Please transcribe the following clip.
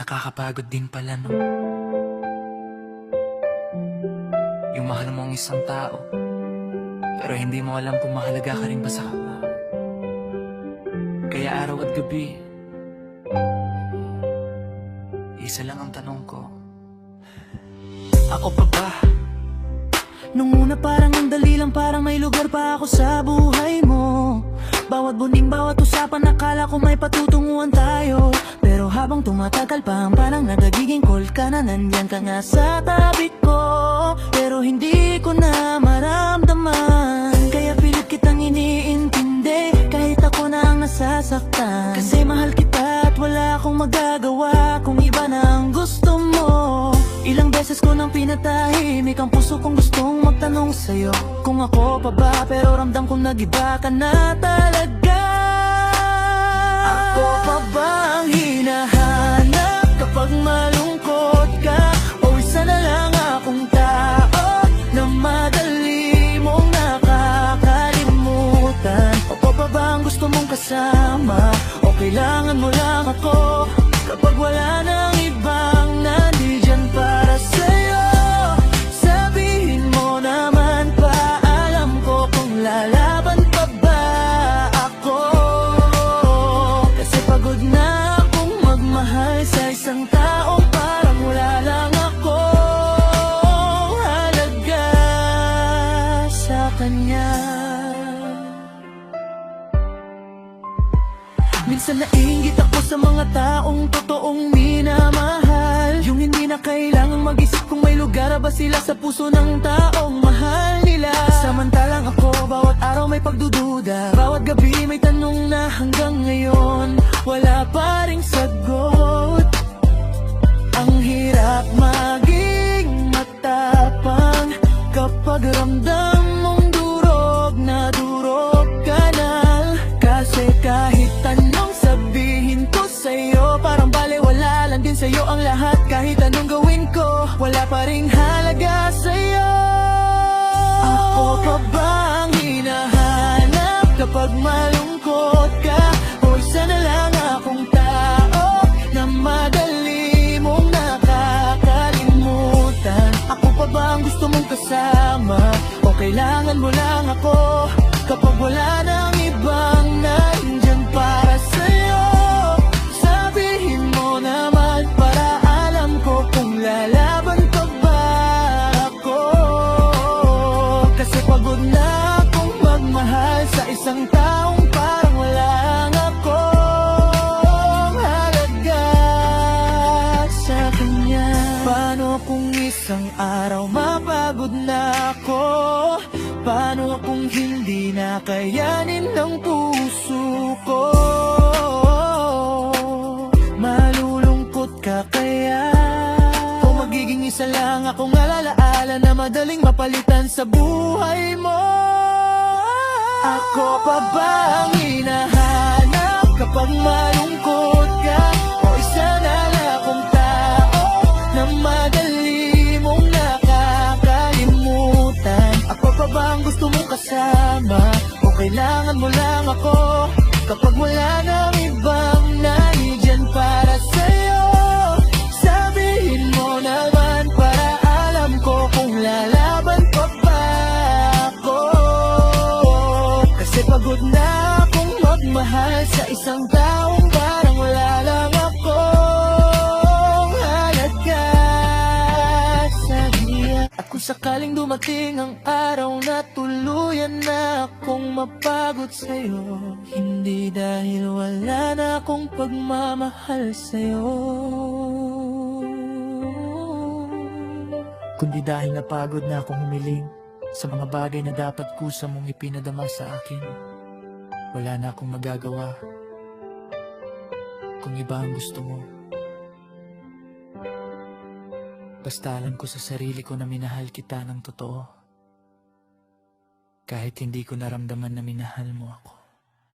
Nakakapagod din pala, no? Yung mahal mo ang isang tao, pero hindi mo alam kung mahalaga ka rin ba sa kanya. Kaya araw at gabi, isa lang ang tanong ko, ako pa ba? Nung una parang ang dali lang, parang may lugar pa ako sa buhay mo. Bawat bunding, bawat usapan, nakala ko may patutunguhan tayo. Pero habang tumatagal pa, parang nagagiging cold ka na. Nandyan ka nga sa tabi ko, pero hindi ko na maramdaman. Kaya pilit kitang iniintindi, kahit ako na ang nasasaktan. Kasi mahal kita at wala akong magagawa kung iba na ang gusto mo. Ilang beses ko nang pinatahimik ang puso kong gustong magtanong sa'yo kung ako pa ba, pero ramdam kong nag-iba ka na talaga. Ako pa ba ang hinahanap kapag malungkot ka? O isa na lang akong tao na madali mong nakakalimutan? Ako pa ba ang gusto mong kasama? O kailangan mo lang ako kapag wala nang ibang nandiyan para sa'yo? Sabihin mo naman pa, alam ko kung lalaban pa ba ako. Kasi pagod na akong magmahal sa isang taong parang wala lang ako halaga sa kanya. Minsan naiingit ako sa mga taong totoong minamahal, yung hindi na kailangang mag-isip kung may lugar ba sila sa puso ng taong mahal nila. Samantalang ako, bawat araw may pagdududa, bawat gabi may tanong na hanggang ngayon wala pa ring sagot. Ang hirap maging matapang kapag ramdam mong durog na durog ka na. Kasi kahit anong sabihin ko sa'yo, parang baliwala lang din sa'yo ang lahat. Kahit anong gawin ko, wala pa ring halaga sa'yo. Ako pa ba ang hinahanap kapag malungkot ka? O isa na lang akong tao na madali mong nakakalimutan? Ako pa ba ang gusto mong kasama? O kailangan mo lang ako kapag wala nang ibang nandyan para sa'yo? Sabihin mo naman para alam ko kung lalaban pa ba ako. Kasi pagod na akong magmahal sa isang taong parang wala lang akong halaga sa kanya. Paano kung isang araw mapagod na ako? Paano kung hindi na kayanin ng puso ko? Malulungkot ka kaya? O magiging isa lang akong alalaala na madaling mapalitan sa buhay mo? Ako pa ba ang hinahanap kapag malungkot ka? O isa na lang akong tao na madali mong nakakalimutan? Ako pa ba ang gusto mong kasama? O kailangan mo lang ako kapag wala nang ibang nandyan para sa'yo? Sabihin mo naman para alam ko kung lalaban pa ba ako. Kasi pagod na akong magmahal sa isang taong parang wala lang akong halaga sa kanya. At kung sakaling dumating ang araw na tuluyan na akong mapagod sa'yo, hindi dahil wala na akong pagmamahal sa'yo, kundi dahil napagod na akong humiling sa mga bagay na dapat kusa mong ipinadama sa akin. Wala na akong magagawa kung iba ang gusto mo. Basta alam ko sa sarili ko na minahal kita ng totoo, kahit hindi ko naramdaman na minahal mo ako.